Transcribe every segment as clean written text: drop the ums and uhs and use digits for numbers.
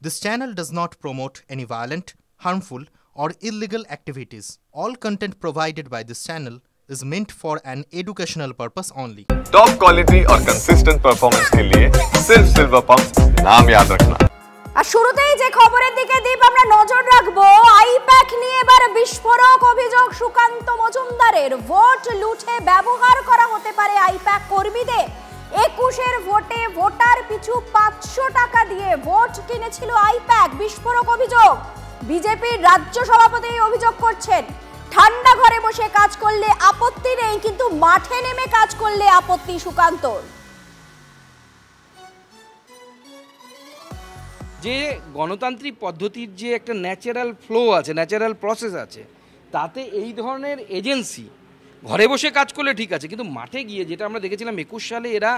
This channel does not promote any violent, harmful, or illegal activities. All content provided by this channel is meant for an educational purpose only. Top quality और consistent performance के लिए सिर्फ silver pump नाम याद रखना। আর শুরুতেই যে খবরের দিকে দীপ আমরা নজর রাখবো, আইপ্যাক নিয়ে এবার বিস্ফোরক অভিযোগ সুকান্ত মজুমদারের। ভোট লুটে ব্যবহার করা হতে পারে আইপ্যাক কর্মীদের। 21-এর ভোটে ভোটার পিছু 500 টাকা দিয়ে ভোট কিনেছিল আইপ্যাক, বিস্ফোরক অভিযোগ। বিজেপির রাজ্য সভাপতি অভিযোগ করছেন, ঠান্ডা ঘরে বসে কাজ করলে আপত্তি নেই, কিন্তু মাঠে নেমে কাজ করলে আপত্তি সুকান্তর। যে গণতান্ত্রিক পদ্ধতির যে একটা ন্যাচারাল ফ্লো আছে, ন্যাচারাল প্রসেস আছে, তাতে এই ধরনের এজেন্সি ঘরে বসে কাজ করলে ঠিক আছে, কিন্তু মাঠে গিয়ে, যেটা আমরা দেখেছিলাম 21 সালে এরা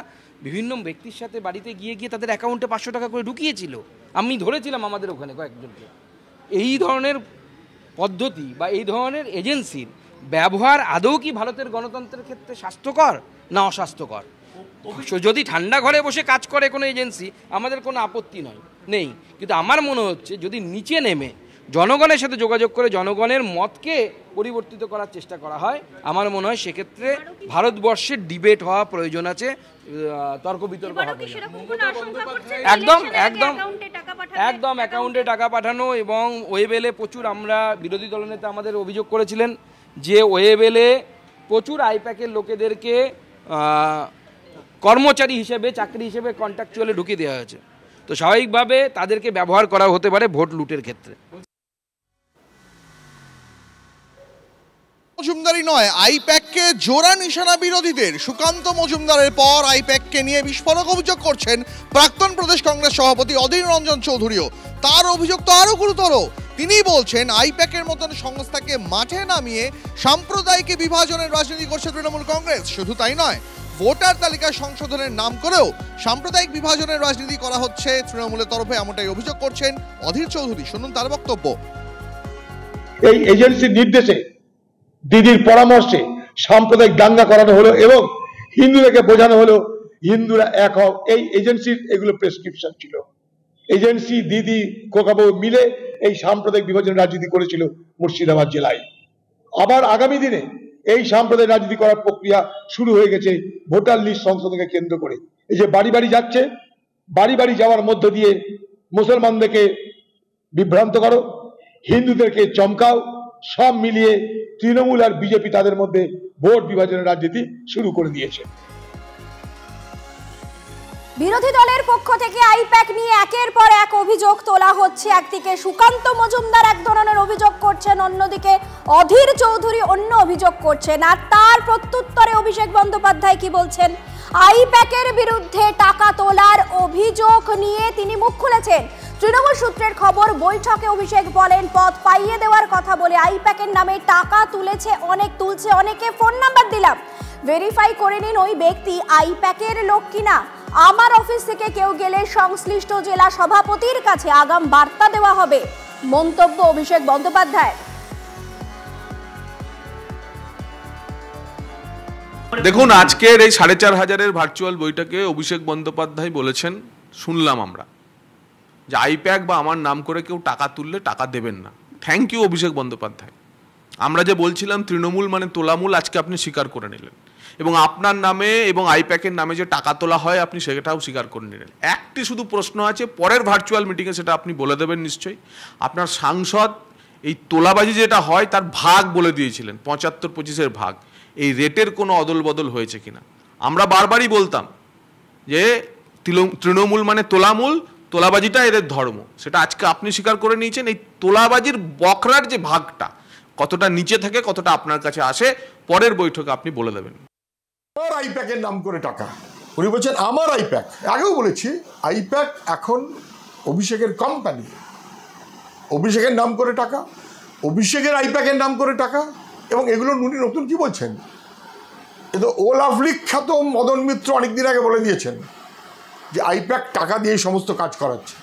বিভিন্ন ব্যক্তির সাথে বাড়িতে গিয়ে গিয়ে তাদের অ্যাকাউন্টে 500 টাকা করে ঢুকিয়েছিল। আমি ধরেছিলাম আমাদের ওখানে কয়েকজনকে। এই ধরনের পদ্ধতি বা এই ধরনের এজেন্সির ব্যবহার আদৌ কি ভারতের গণতন্ত্রের ক্ষেত্রে স্বাস্থ্যকর না অস্বাস্থ্যকর? যদি ঠান্ডা ঘরে বসে কাজ করে কোনো এজেন্সি, আমাদের কোনো আপত্তি নেই, কিন্তু আমার মনে হচ্ছে যদি নিচে নেমে জনগণের সাথে যোগাযোগ করে জনগণের মতকে পরিবর্তিত করার চেষ্টা করা হয়, আমার মনে হয় সেক্ষেত্রে ভারতবর্ষের ডিবেট হওয়া প্রয়োজন আছে, তর্ক বিতর্ক হবে। একদম অ্যাকাউন্টে টাকা পাঠানো এবং ওয়েবেলে প্রচুর, আমরা বিরোধী দলনেতা আমাদের অভিযোগ করেছিলেন যে ওয়েবেলে প্রচুর আইপ্যাকের লোকেদেরকে কর্মচারী হিসেবে, চাকরি হিসেবে কন্ট্রাকচুয়ালি ঢুকিয়ে দেওয়া হয়েছে। তো স্বাভাবিকভাবে তাদেরকে ব্যবহার করা হতে পারে ভোট লুটের ক্ষেত্রে। মজুমদারি নয়, আইপ্যাককে জোড়া নিশানা বিরোধীদের। সুকান্ত মজুমদারের পর আইপ্যাককে নিয়ে বিস্ফোরক অভিযোগ করছেন প্রাক্তন প্রদেশ কংগ্রেস সভাপতি অধীর রঞ্জন চৌধুরীও। তার অভিযোগ তো আরো গুরুতর। তিনি বলছেন আইপ্যাকের মতন সংস্থাকে মাঠে নামিয়ে সাম্প্রদায়িক বিভাজনের রাজনীতি করছে তৃণমূল কংগ্রেস। শুধু তাই নয়, ভোটার তালিকা সংশোধনের নাম করেও সাম্প্রদায়িক বিভাজনের রাজনীতি করা হচ্ছে তৃণমূলের তরফে, এমনটাই অভিযোগ করছেন অধীর চৌধুরী। শুনুন তার বক্তব্য। এই এজেন্সির নির্দেশে, দিদির পরামর্শে সাম্প্রদায়িক দাঙ্গা করানো হলো এবং হিন্দুদেরকে বোঝানো হলো হিন্দুরা এক হোক। এই এজেন্সির এগুলো প্রেসক্রিপশন ছিল। এজেন্সি, দিদি, খোকাবাবু মিলে এই সাম্প্রদায়িক বিভাজন রাজনীতি করেছিল মুর্শিদাবাদ জেলায়। আবার আগামী দিনে এই সাম্প্রদায়িক রাজনীতি করার প্রক্রিয়া শুরু হয়ে গেছে ভোটার লিস্ট সংশোধনকে কেন্দ্র করে। এই যে বাড়ি বাড়ি যাচ্ছে, বাড়ি বাড়ি যাওয়ার মধ্য দিয়ে মুসলমানদেরকে বিভ্রান্ত করো, হিন্দুদেরকে চমকাও, সব মিলিয়ে তৃণমূল আর বিজেপি তাদের মধ্যে ভোট বিভাজনের রাজনীতি শুরু করে দিয়েছে। বিরোধী দলের পক্ষ থেকে আইপ্যাক নিয়ে একের পর এক অভিযোগ তোলা হচ্ছে। একদিকে সুকান্ত মজুমদার এক ধরনের অভিযোগ করছেন, অন্যদিকে অধীর চৌধুরী অন্য অভিযোগ করছেন। আর তার প্রত্যুত্তরে অভিষেক বন্দ্যোপাধ্যায় কি বলছেন? আইপ্যাকের বিরুদ্ধে টাকা তোলার অভিযোগ নিয়ে তিনি মুখ খুলেছেন। তৃণমূল সূত্রের খবর, বৈঠকে অভিষেক বলেন পদ পাইয়ে দেওয়ার কথা বলে আইপ্যাকের নামে টাকা তুলছে অনেকে, ফোন নাম্বার দিলাম, ভেরিফাই করে নিন ওই ব্যক্তি আইপ্যাকের লোক কিনা। আমার অফিস থেকে কেউ গেলে সংশ্লিষ্ট জেলা সভাপতির কাছে আগাম বার্তা দেওয়া হবে, মন্তব্য অভিষেক বন্দ্যোপাধ্যায়। দেখুন, আজকের এই 4500-এর ভার্চুয়াল বৈঠকে অভিষেক বন্দ্যোপাধ্যায় বলেছেন, শুনলাম আমরা, যে আইপ্যাক বা আমার নাম করে কেউ টাকা তুললে টাকা দেবেন না। Thank you Abhishek Bandyopadhyay. আমরা যে বলছিলাম তৃণমূল মানে তোলামূল, আজকে আপনি স্বীকার করে নিলেন, এবং আপনার নামে এবং আইপ্যাকের নামে যে টাকা তোলা হয় আপনি সেটাও স্বীকার করে নিলেন। একটি শুধু প্রশ্ন আছে, পরের ভার্চুয়াল মিটিংয়ে সেটা আপনি বলে দেবেন নিশ্চয়ই। আপনার সাংসদ এই তোলাবাজি যেটা হয় তার ভাগ বলে দিয়েছিলেন, 75-25-এর ভাগ। এই রেটের কোনো অদল বদল হয়েছে কিনা? আমরা বারবারই বলতাম যে তৃণমূল মানে তোলামূল, তোলাবাজিটা এদের ধর্ম। সেটা আজকে আপনি স্বীকার করে নিয়েছেন। এই তোলাবাজির বকরার যে ভাগটা কতটা নিচে থাকে, কতটা আপনার কাছে আসে, পরের বৈঠকে আপনি বলে দেবেন। আমার আইপ্যাকের নাম করে টাকা, উনি বলছেন আমার আইপ্যাক। আগেও বলেছি, আইপ্যাক এখন অভিষেকের কোম্পানি, অভিষেকের নাম করে টাকা, অভিষেকের আইপ্যাকের নাম করে টাকা। এবং এগুলো উনি নতুন কি বলছেন? এ তো ওলাফলিক খ্যাত মদন মিত্র অনেকদিন আগে বলে দিয়েছেন যে আইপ্যাক টাকা দিয়ে সমস্ত কাজ করাচ্ছে।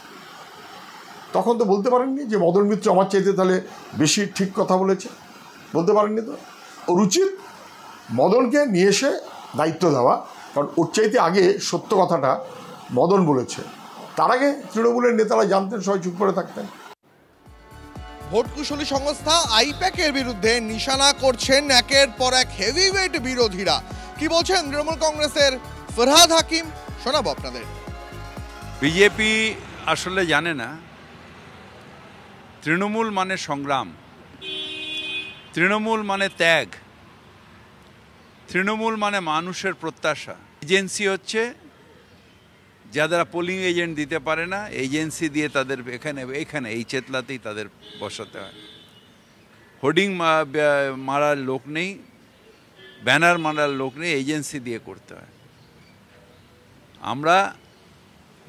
তখন তো বলতে পারেননি যে মদন মিত্র আমার চাইতে তাহলে বেশি ঠিক কথা বলেছে, বলতে পারেননি। তো ওর উচিত মদনকে নিয়ে এসে দায়িত্ব দেওয়া, কারণ ওর চাইতে আগে সত্য কথাটা মদন বলেছে। তার আগে তৃণমূলের নেতারা জানতেন, সবাই চুপ করে থাকতেন। ভোট কুশলী সংস্থা আইপ্যাকের বিরুদ্ধে নিশানা করছেন একের পর এক হেভিওয়েট বিরোধীরা। কি বলছেন তৃণমূল কংগ্রেসের ফরহাদ হাকিম, শোনাবো আপনাদের। বিজেপি আসলে জানে না তৃণমূল মানে সংগ্রাম, তৃণমূল মানে ত্যাগ, তৃণমূল মানে মানুষের প্রত্যাশা। এজেন্সি হচ্ছে যারা পোলিং এজেন্ট দিতে পারে না, এজেন্সি দিয়ে তাদের এখানে এই চেতলাতেই তাদের বসাতে হয়। হোর্ডিং মারার লোক নেই, ব্যানার মারার লোক নেই, এজেন্সি দিয়ে করতে হয়। আমরা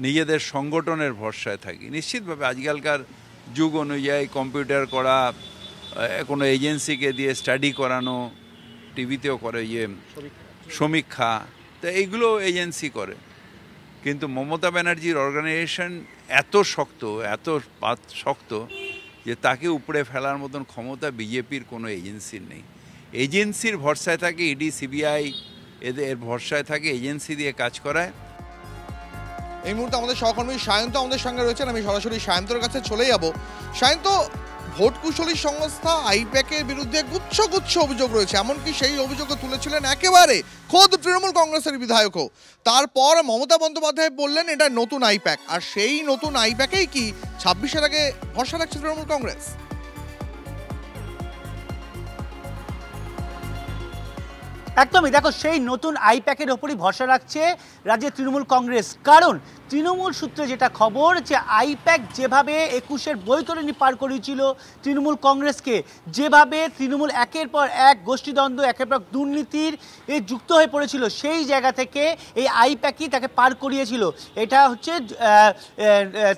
নিজেদের সংগঠনের ভরসায় থাকি। নিশ্চিতভাবে আজকালকার যুগ অনুযায়ী কম্পিউটার করা, কোনো এজেন্সিকে দিয়ে স্টাডি করানো, টিভিতেও করে সমীক্ষা, তো এইগুলো এজেন্সি করে। কিন্তু মমতা ব্যানার্জির অর্গানাইজেশন এত শক্ত যে তাকে উপড়ে ফেলার মতন ক্ষমতা বিজেপির কোনো এজেন্সির নেই। এজেন্সির ভরসায় থাকে ইডি, সিবিআই, এদের ভরসায় থাকে, এজেন্সি দিয়ে কাজ করায়। এই মুহূর্তে আমাদের সহকর্মী সায়ন্ত আমাদের সঙ্গে রয়েছেন, আমি সরাসরি সায়ন্তর কাছে চলে যাব। সায়ন্ত, ভোট কুশলী সংস্থা আইপ্যাকের বিরুদ্ধে গুচ্ছ গুচ্ছ অভিযোগ রয়েছে, এমনকি সেই অভিযোগও তুলেছিলেন একেবারে খোদ তৃণমূল কংগ্রেসের বিধায়কও। তারপর মমতা বন্দ্যোপাধ্যায় বললেন এটা নতুন আইপ্যাক, আর সেই নতুন আইপ্যাকেই কি 26-এর আগে ভরসা রাখছে তৃণমূল কংগ্রেস? একদমই, দেখো সেই নতুন আইপ্যাকের ওপরই ভরসা রাখছে রাজ্যের তৃণমূল কংগ্রেস। কারণ তৃণমূল সূত্রে যেটা খবর, যে আইপ্যাক যেভাবে 21-এর বৈতরণী পার করেছিল তৃণমূল কংগ্রেসকে, যেভাবে তৃণমূল একের পর এক গোষ্ঠীদ্বন্দ্ব, একের পর দুর্নীতির যুক্ত হয়ে পড়েছিল, সেই জায়গা থেকে এই আইপ্যাকই তাকে পার করিয়েছিল। এটা হচ্ছে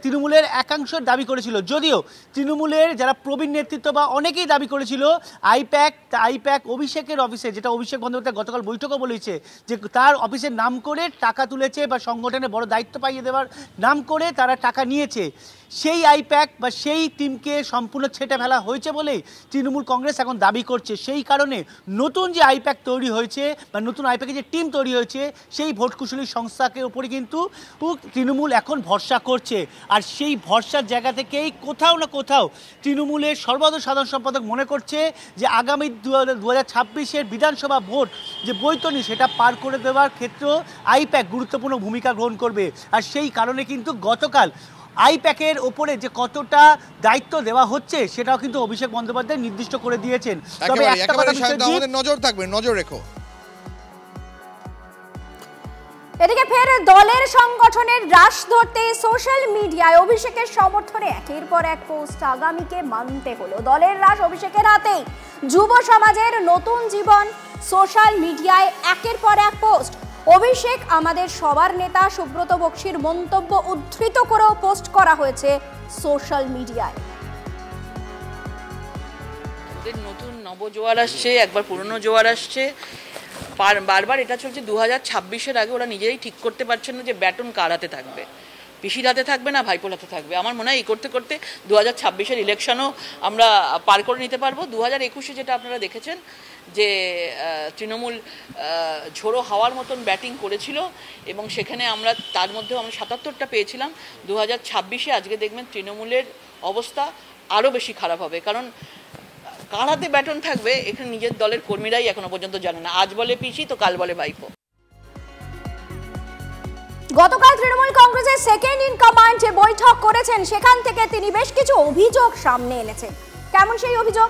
তৃণমূলের একাংশের দাবি করেছিল, যদিও তৃণমূলের যারা প্রবীণ নেতৃত্ব বা অনেকেই দাবি করেছিল আইপ্যাক অভিষেকের অফিসে, যেটা অভিষেক বন্দ্যোপাধ্যায় গতকাল বৈঠকও বলেছে যে তার অফিসের নাম করে টাকা তুলেছে বা সংগঠনে বড় দায়িত্ব পাইয়ে দেওয়ার নাম করে তারা টাকা নিয়েছে। সেই আইপ্যাক বা সেই টিমকে সম্পূর্ণ ছেঁটে ফেলা হয়েছে বলেই তৃণমূল কংগ্রেস এখন দাবি করছে। সেই কারণে নতুন যে আইপ্যাক তৈরি হয়েছে বা নতুন আইপ্যাকের যে টিম তৈরি হয়েছে, সেই ভোট কুশলী সংস্থাকে উপরে কিন্তু তৃণমূল এখন ভরসা করছে। আর সেই ভরসার জায়গা থেকেই কোথাও না কোথাও তৃণমূলের সর্বাধিক সাধারণ সম্পাদক মনে করছে যে আগামী 2026-এর বিধানসভা ভোট যে বৈতরণী, সেটা পার করে দেওয়ার ক্ষেত্রেও আইপ্যাক গুরুত্বপূর্ণ ভূমিকা গ্রহণ করবে। আর সেই কারণে কিন্তু গতকাল আইপ্যাকের ওপরে যে কতটা দায়িত্ব দেওয়া হচ্ছে সেটাও কিন্তু অভিষেক বন্দ্যোপাধ্যায় নির্দিষ্ট করে দিয়েছেন। তবে একটা কথা আমাদের নজর থাকবে, নজর রেখো। এদিকে ফের দলের সংগঠনের রাশ ধরতে সোশ্যাল মিডিয়ায় অভিষেকের সমর্থনে একের পর এক পোস্ট আগামীকে মানতে হলো। দলের রাশ অভিষেকের হাতেই, যুব সমাজের নতুন জীবন, সোশ্যাল মিডিয়ায় একের পর এক পোস্ট। অভিষেক আমাদের সবার নেতা সুব্রত বক্সির মন্তব্য উদ্ধৃত করেও পোস্ট করা হয়েছে সোশ্যাল মিডিয়ায়। ওদের নতুন নবজোয়ার আসছে, একবার পুরনো জোয়ার আসছে, বারবার এটা চলছে। 2026-এর আগে ওরা নিজেরাই ঠিক করতে পারছেন না যে ব্যাটন কার হাতে থাকবে, পিসির হাতে থাকবে না ভাইপোর হাতে থাকবে। আমার মনে হয় এই করতে করতে 2026-এর ইলেকশনও আমরা পার করে নিতে পারবো। 2021-এ যেটা আপনারা দেখেছেন যে তৃণমূল ঝোড়ো হাওয়ার মতন ব্যাটিং করেছিল এবং সেখানে আমরা তার মধ্যেও আমরা 77টা পেয়েছিলাম। 2026-এ আজকে দেখবেন তৃণমূলের অবস্থা আরও বেশি খারাপ হবে, কারণ কার হাতে ব্যাটন থাকবে এখানে নিজের দলের কর্মীরাই এখনো পর্যন্ত জানে না। আজ বলে পিসি তো কাল বলে ভাইপো। গতকাল তৃণমূল কংগ্রেসের সেকেন্ড ইন কমান্ড যে বৈঠক করেছেন, সেখান থেকে তিনি বেশ কিছু অভিযোগ সামনে এনেছেন। কেমন সেই অভিযোগ?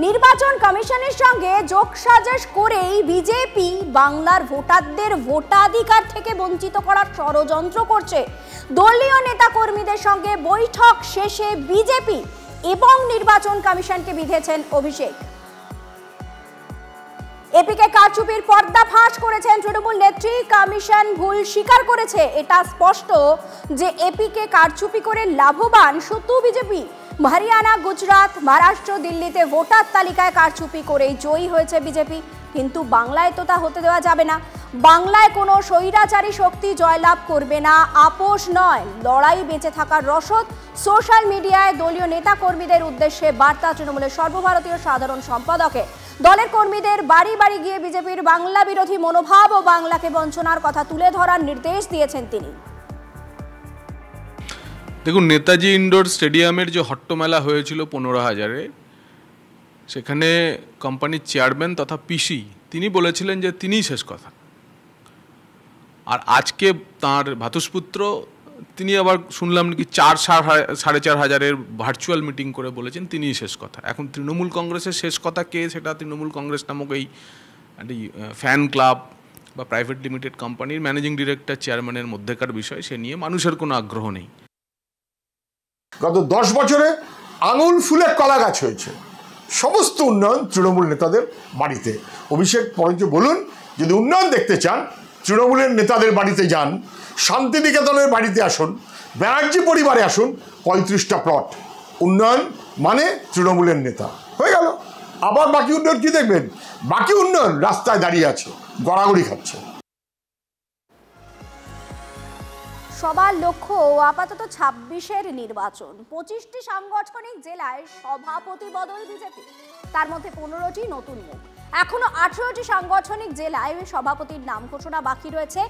নির্বাচন কমিশনের সঙ্গে যোগসাজশ করেই বিজেপি বাংলার ভোটারদের ভোটাধিকার থেকে বঞ্চিত করার ষড়যন্ত্র করছে। দলীয় নেতা কর্মীদের সঙ্গে বৈঠক শেষে বিজেপি এবং নির্বাচন কমিশনকে বিঁধেছেন অভিষেক। এপিকে কারচুপির পর্দাফাঁস করেছেন তৃণমূল নেত্রী। কমিশন ভুল স্বীকার করেছে। এটা স্পষ্ট যে এপিকে কারচুপি করে লাভবান শুধু বিজেপি। হরিয়ানা, গুজরাট, মহারাষ্ট্র, দিল্লিতে ভোটার তালিকায় কারচুপি করেই জয়ী হয়েছে বিজেপি। কিন্তু বাংলায় তো তা হতে দেওয়া যাবে না। বাংলায় কোনো স্বৈরাচারী শক্তি জয়লাভ করবে না। আপোষ নয়, লড়াই বেঁচে থাকার রসদ। সোশ্যাল মিডিয়ায় দলীয় নেতা কর্মীদের উদ্দেশ্যে বার্তা তৃণমূলের সর্বভারতীয় সাধারণ সম্পাদকে। দলের কর্মীদের বাড়ি বাড়ি গিয়ে বিজেপির বাংলা বিরোধী মনোভাব ও বাংলাকে বঞ্চনার কথা তুলে ধরার নির্দেশ দিয়েছেন তিনি। দেখুন, নেতাজি ইন্ডোর স্টেডিয়ামের যে হট্টমেলা হয়েছিল 15,000-এ, সেখানে কোম্পানির চেয়ারম্যান তথা পিসি তিনি বলেছিলেন যে তিনিই শেষ কথা। আর আজকে তাঁর ভ্রাতুষ্পুত্র তিনি আবার শুনলাম নাকি 4,500-এর ভার্চুয়াল মিটিং করে বলেছেন তিনিই শেষ কথা। এখন তৃণমূল কংগ্রেসের শেষ কথা কে, সেটা তৃণমূল কংগ্রেস নামক এই ফ্যান ক্লাব বা প্রাইভেট লিমিটেড কোম্পানির ম্যানেজিং ডিরেক্টর চেয়ারম্যানের মধ্যেকার বিষয়, সে নিয়ে মানুষের কোনো আগ্রহ নেই। গত 10 বছরে আঙুল ফুলে কলা গাছ হয়েছে। সমস্ত উন্নয়ন তৃণমূল নেতাদের বাড়িতে। অভিষেক পরঞ্চ বলুন, যদি উন্নয়ন দেখতে চান তৃণমূলের নেতাদের বাড়িতে যান, শান্তিনিকেতনের বাড়িতে আসুন, ব্যানার্জি পরিবারে আসুন, 35টা প্লট। উন্নয়ন মানে তৃণমূলের নেতা। হয়ে গেল। আবার বাকি উন্নয়ন কি দেখবেন? বাকি উন্নয়ন রাস্তায় দাঁড়িয়ে আছে, গড়াগড়ি খাচ্ছে। সবার লক্ষ্য আপাতত 26-এর নির্বাচন। 25টি সাংগঠনিক জেলায় সভাপতি বদল বিজেপি, তার মধ্যে 15টি নতুন মুখ। এখনো 18টি সাংগঠনিক জেলায় সভাপতির নাম ঘোষণা বাকি রয়েছে।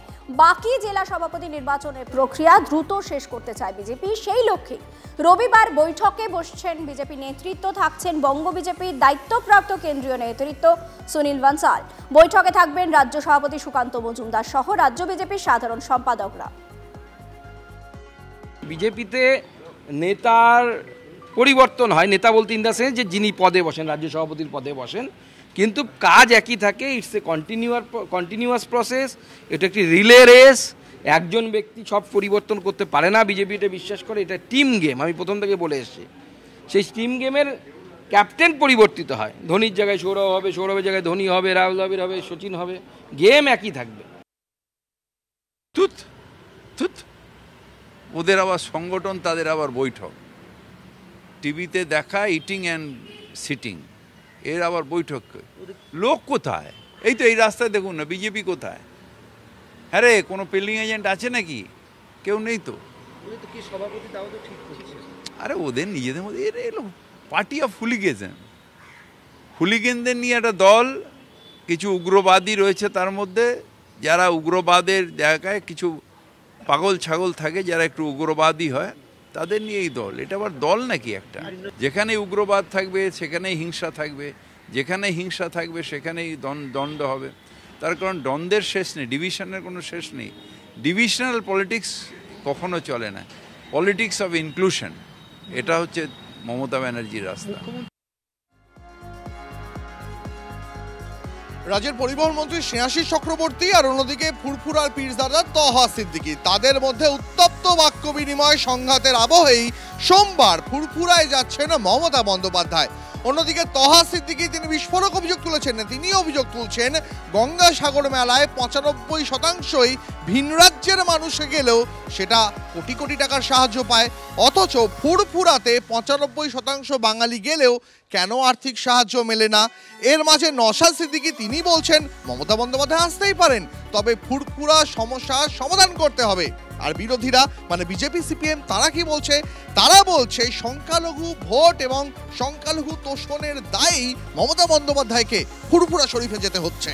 বাকি জেলা সভাপতি নির্বাচনের প্রক্রিয়া দ্রুত শেষ করতে চায় বিজেপি। সেই লক্ষ্যে রবিবার বৈঠকে বসছেন বিজেপি নেতৃত্ব। থাকছেন বঙ্গ বিজেপির দায়িত্বপ্রাপ্ত কেন্দ্রীয় নেতৃত্ব সুনীল বানসাল। বৈঠকে থাকবেন রাজ্য সভাপতি সুকান্ত মজুমদার সহ রাজ্য বিজেপির সাধারণ সম্পাদকরা। বিজেপিতে নেতার পরিবর্তন হয়, নেতা বলতে ইন দ্য সেন্স যে যিনি পদে বসেন, রাজ্য সভাপতির পদে বসেন, কিন্তু কাজ একই থাকে। It's a continuous process. এটা একটি রিলে রেস। একজন ব্যক্তি সব পরিবর্তন করতে পারে না, বিজেপি এটা বিশ্বাস করে। এটা টিম গেম, আমি প্রথম থেকে বলে এসেছি। সেই টিম গেমের ক্যাপ্টেন পরিবর্তিত হয়। ধোনির জায়গায় সৌরভ হবে, সৌরভের জায়গায় ধোনি হবে, রাহুল দ্রাবিড় হবে, সচিন হবে। গেম একই থাকবে। ওদের আবার সংগঠন, তাদের আবার বৈঠক, টিভিতে দেখা ইটিং অ্যান্ড সিটিং, এর আবার বৈঠক। লোক কোথায়? এই তো এই রাস্তায় দেখুন না, বিজেপি কোথায়? হ্যাঁ রে, কোনো পেলিং এজেন্ট আছে নাকি? কেউ নেই তো। আরে ওদের নিজেদের মধ্যে এলো পার্টি অফ হুলিগেন। হুলিগেনদের নিয়ে একটা দল, কিছু উগ্রবাদী রয়েছে তার মধ্যে, যারা উগ্রবাদের জায়গায় কিছু পাগল ছাগল থাকে, যারা একটু উগ্রবাদী হয়, তাদের নিয়ে এই দল। এটা আবার দল নাকি একটা? যেখানে উগ্রবাদ থাকবে সেখানেই হিংসা থাকবে, যেখানে হিংসা থাকবে সেখানেই দ্বন্দ্ব হবে। তার কারণ দ্বন্দ্বের শেষ নেই, ডিভিশনের কোনো শেষ নেই। ডিভিশনাল পলিটিক্স কখনো চলে না। পলিটিক্স অফ ইনক্লুশন, এটা হচ্ছে মমতা ব্যানার্জির রাস্তা। রাজ্যের পরিবহন মন্ত্রী স্নেহাশিস চক্রবর্তী আর অন্যদিকে ফুরফুরার পীরজাদা তহা সিদ্দিকী, তাদের মধ্যে উত্তপ্ত বাক্য বিনিময় সংঘাতের আবহেই সোমবার ফুরফুরায় যাচ্ছেন মমতা বন্দ্যোপাধ্যায়। অন্যদিকে তহা সিদ্দিকী তিনি বিস্ফোরক অভিযোগ তুলেছেন। তিনি অভিযোগ তুলছেন গঙ্গাসাগর মেলায় 95%ই ভিন রাজ্যের মানুষ গেলেও সেটা কোটি কোটি টাকার সাহায্য পায়, অথচ ফুরফুরাতে 95% বাঙালি গেলেও কেন আর্থিক সাহায্য মেলে না। এর মাঝে নওশাদ সিদ্দিকী তিনি বলছেন মমতা বন্দ্যোপাধ্যায় আসতেই পারেন, তবে ফুরফুরা সমস্যার সমাধান করতে হবে। আর বিরোধীরা মানে বিজেপি সিপিএম তারা কি বলছে? তারা বলছে সংখ্যালঘু ভোট এবং সংখ্যালঘু তোষণের দায়েই মমতা বন্দ্যোপাধ্যায়কে ফুরফুরা শরীফে যেতে হচ্ছে।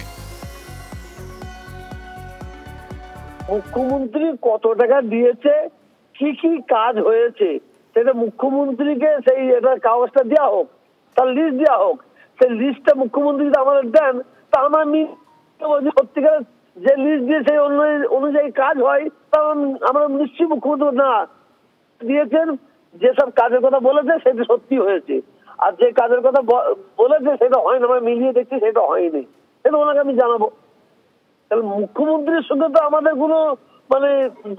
মুখ্যমন্ত্রী কত টাকা দিয়েছে, কি কি কাজ হয়েছে, সেটা মুখ্যমন্ত্রীকে সেই এটা কাগজটা দেওয়া হোক, তার লিস্ট দেওয়া হোক। সেই লিস্টটা মুখ্যমন্ত্রী যদি আমাদের দেন, তা আমার সত্যিকার যে লিস্ট দিয়ে সেই অনুযায়ী কাজ হয়, তা আমরা নিশ্চয়ই মুখ্যমন্ত্রী না দিয়েছেন। যেসব কাজের কথা বলেছে সেটা সত্যি হয়েছে, আর যে কাজের কথা বলেছে সেটা হয়নি, আমরা মিলিয়ে দেখছি সেটা হয়নি, সেটা ওনাকে আমি জানাবো। তাহলে মুখ্যমন্ত্রীর সঙ্গে তো আমাদের কোনো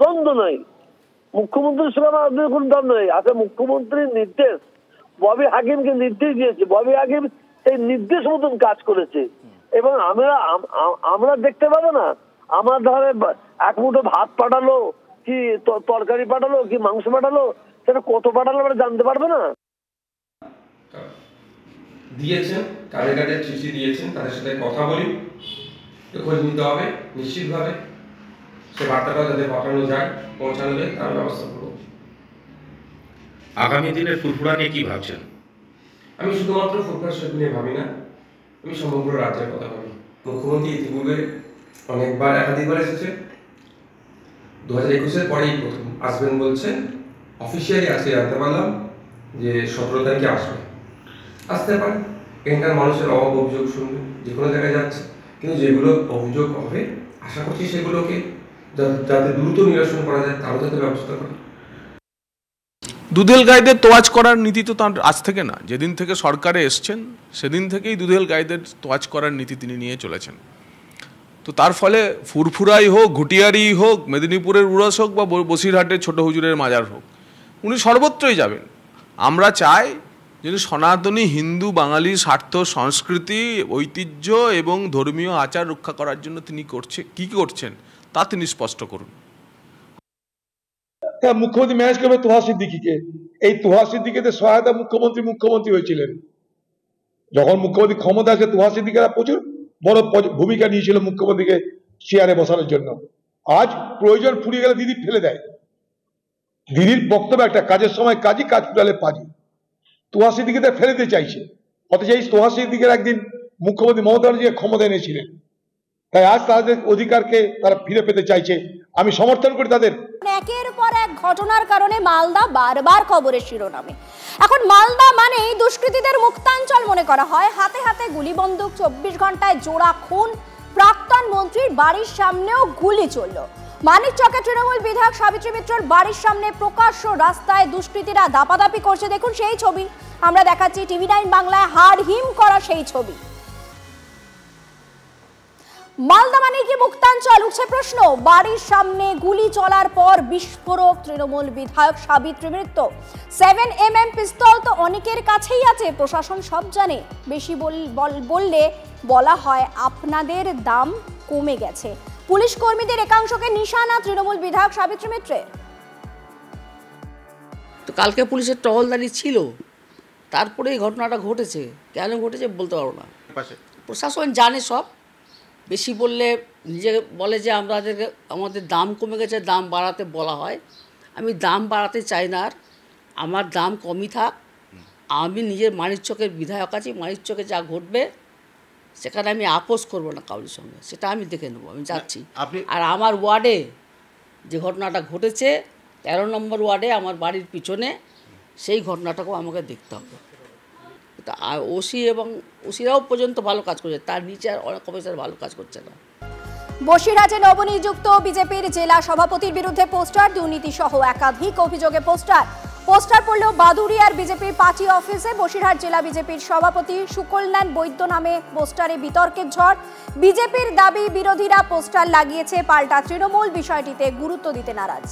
দ্বন্দ্ব নাই, মুখ্যমন্ত্রীর সঙ্গে আমাদের কোনো দ্বন্দ্ব নেই। আচ্ছা, মুখ্যমন্ত্রীর নির্দেশ ববি হাকিমকে নির্দেশ দিয়েছে, ববি হাকিম সেই নির্দেশ মতন কাজ করেছে, এবং আমরা দেখতে পাবো না? আমার ধরে এক মুঠো ভাত পাঠালো, কি তরকারি পাঠালো, কি মাংস পাঠালো, সেটা কত পাঠালো আমরা জানতে পারবে না? দিয়েছেন, কাজে কাজে চিঠি দিয়েছেন, তাদের সাথে কথা বলি, খোঁজ নিতে হবে নিশ্চিতভাবে। সে বার্তাটা যাতে পাঠানো যায়, পৌঁছানো যায়, তার ব্যবস্থা করব। আগামী দিনে ফুরফুরা নিয়ে কি ভাবছেন? আমি শুধুমাত্র ফুরফুরা শরীফ নিয়ে ভাবি না, আমি সমগ্র রাজ্যের কথা ভাবি। মুখ্যমন্ত্রী ইতিপূর্বে অনেকবার একাধিকবার এসেছে, 2021-এর পরেই প্রথম আসবেন বলছেন, অফিসিয়ালি আজকে জানতে পারলাম যে 17 তারিখে আসতে পারে। এখানকার মানুষের অভাব অভিযোগ শুনবে, যে কোনো জায়গায় যাচ্ছে, কিন্তু যেগুলো অভিযোগ হবে আশা করছি সেগুলোকে যাতে দ্রুত নিরসন করা যায় তারও যাতে ব্যবস্থা করে। দুধেল গাইদের তোয়াজ করার নীতি তো তার আজ থেকে না, যেদিন থেকে সরকারে এসছেন সেদিন থেকেই দুধেল গাইদের তোয়াজ করার নীতি তিনি নিয়ে চলেছেন। তো তার ফলে ফুরফুরাই হোক, ঘুটিয়ারি হোক, মেদিনীপুরের উড়াস হোক বা বসিরহাটের ছোট হুজুরের মাজার হোক, উনি সর্বত্রই যাবেন। আমরা চাই যে সনাতনী হিন্দু বাঙালির স্বার্থ, সংস্কৃতি, ঐতিহ্য এবং ধর্মীয় আচার রক্ষা করার জন্য তিনি কি করছেন তা তিনি স্পষ্ট করুন। মুখ্যমন্ত্রী ম্যানেজ করবে তোহা সিদ্দিকীকে। এই তোহা সিদ্দিকীতে সহায়তা মুখ্যমন্ত্রী হয়েছিলেন। যখন মুখ্যমন্ত্রী ক্ষমতা আসে তোহা সিদ্দিকীরা প্রচুর বড় ভূমিকা নিয়েছিল মুখ্যমন্ত্রীকে চেয়ারে বসানোর জন্য। আজ প্রয়োজন ফুরিয়ে গেলে দিদি ফেলে দেয়। দিদির বক্তব্য একটা, কাজের সময় কাজই, কাজ ফুরালে পাজি। তোহা সিদ্দিকীতে ফেলে দিতে চাইছে, অথচ এই তোহা সিদ্দিকীর একদিন মুখ্যমন্ত্রী মমতা ব্যানার্জি ক্ষমতা এনেছিলেন। তাই আজ তাদের অধিকারকে তারা ফিরে পেতে চাইছে, আমি সমর্থন করি তাদের। একের পর এক ঘটনার কারণে মালদা বারবার খবরের শিরোনামে। এখন মালদা মানেই দুষ্কৃতীদের মুক্তাঞ্চল মনে করা হয়। হাতে হাতে গুলি বন্দুক, 24 ঘন্টায় জোড়া খুন, প্রাক্তন মন্ত্রীর বাড়ির সামনেও গুলি চলল। মানিকচকে তৃণমূল বিধায়ক সাবিত্রী মিত্রর বাড়ির সামনে প্রকাশ্য রাস্তায় দুষ্কৃতীরা দাপাদাপি করছে। দেখুন সেই ছবি আমরা দেখাচ্ছি TV9 বাংলায়, হাড় হিম করা সেই ছবি। মালদা মানে কি মুক্তাঞ্চল, উঠছে প্রশ্ন। বাড়ির সামনে গুলি চলার পর বিস্ফোরক, তৃণমূল বিধায়ক সাবিত্রী মিত্র। 7mm পিস্তল তো অনেকের কাছেই আছে, প্রশাসন সব জানে। বেশি বললে বলা হয় আপনাদের দাম কমে গেছে। পুলিশ কর্মীদের একাংশকে নিশানা তৃণমূল বিধায়ক সাবিত্রী মিত্রের। তো কালকে পুলিশের টহলদারি ছিল, তারপরে এই ঘটনাটা ঘটেছে। কেন ঘটেছে বলতে পারবো না, প্রশাসন জানে সব। বেশি বললে নিজে বলে যে আমাদের দাম কমে গেছে, দাম বাড়াতে বলা হয়। আমি দাম বাড়াতে চাই না, আর আমার দাম কমই থাক। আমি নিজের মানিকচকের বিধায়ক আছি, মানিকচকে যা ঘটবে সেখানে আমি আপোষ করব না কারোর সঙ্গে, সেটা আমি দেখে নেবো। আমি যাচ্ছি। আর আমার ওয়ার্ডে যে ঘটনাটা ঘটেছে, 13 নম্বর ওয়ার্ডে আমার বাড়ির পিছনে, সেই ঘটনাটাকেও আমাকে দেখতে হবে। ওসি এবং ওসিরাও পর্যন্ত ভালো কাজ করছে, তার নিচে আর অনেক অফিসার ভালো কাজ করছে না। বসিরহাটে নবনিযুক্ত বিজেপির জেলা সভাপতির বিরুদ্ধে পোস্টার দুর্নীতি সহ একাধিক অভিযোগে পোস্টার পড়লেও বাদুড়িয়ার বিজেপির পার্টি অফিসে। বসিরহাট জেলা বিজেপির সভাপতি সুকল্যাণ বৈদ্য নামে পোস্টারে বিতর্কের ঝড়। বিজেপির দাবি বিরোধীরা পোস্টার লাগিয়েছে, পাল্টা তৃণমূল বিষয়টিতে গুরুত্ব দিতে নারাজ।